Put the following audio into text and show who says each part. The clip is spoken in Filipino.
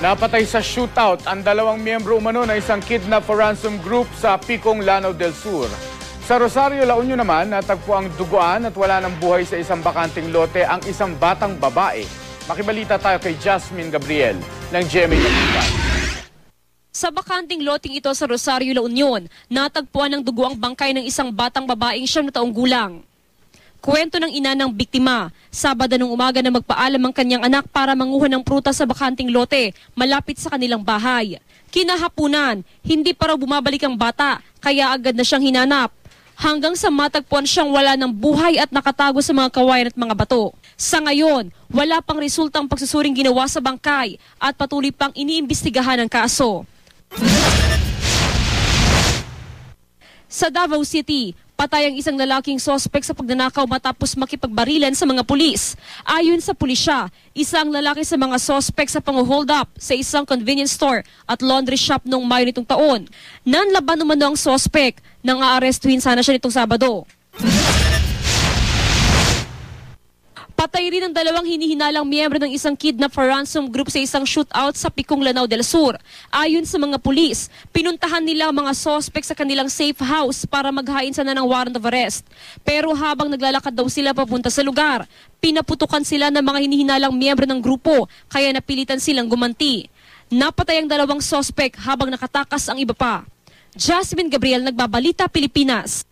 Speaker 1: Napatay sa shootout ang dalawang miyembro umano ng isang kidnap for ransom group sa Picong, Lanao del Sur. Sa Rosario, La Union naman, natagpo ang duguan at wala ng buhay sa isang bakanting lote ang isang batang babae. Makibalita tayo kay Jasmine Gabriel ng GMA News.
Speaker 2: Sa bakanting loting ito sa Rosario, La Union, natagpuan ng duguang bangkay ng isang batang babaeng 9 na taong gulang. Kwento ng ina ng biktima, Sabado ng umaga na magpaalam ang kanyang anak para manguha ng prutas sa bakanting lote malapit sa kanilang bahay. Kinahapunan, hindi pa raw bumabalik ang bata, kaya agad na siyang hinanap. Hanggang sa matagpuan siyang wala ng buhay at nakatago sa mga kawayan at mga bato. Sa ngayon, wala pang resultang pagsusuring ginawa sa bangkay at patuloy pang iniimbestigahan ang kaso. Sa Davao City, patay ang isang lalaking sospek sa pagnanakaw matapos makipagbarilan sa mga pulis. Ayon sa pulisya, isang lalaki sa mga sospek sa pang-hold up sa isang convenience store at laundry shop noong Mayo nitong taon. Nanlaban umano ang sospek nang aarestuhin sana siya nitong Sabado. Patay rin ang dalawang hinihinalang miyembro ng isang kidnap for ransom group sa isang shootout sa Picong, Lanao del Sur. Ayon sa mga pulis, pinuntahan nila ang mga sospek sa kanilang safe house para maghain sana ng warrant of arrest. Pero habang naglalakad daw sila papunta sa lugar, pinaputukan sila ng mga hinihinalang miyembro ng grupo kaya napilitan silang gumanti. Napatay ang dalawang sospek habang nakatakas ang iba pa. Jasmine Gabriel, Nagbabalita, Pilipinas.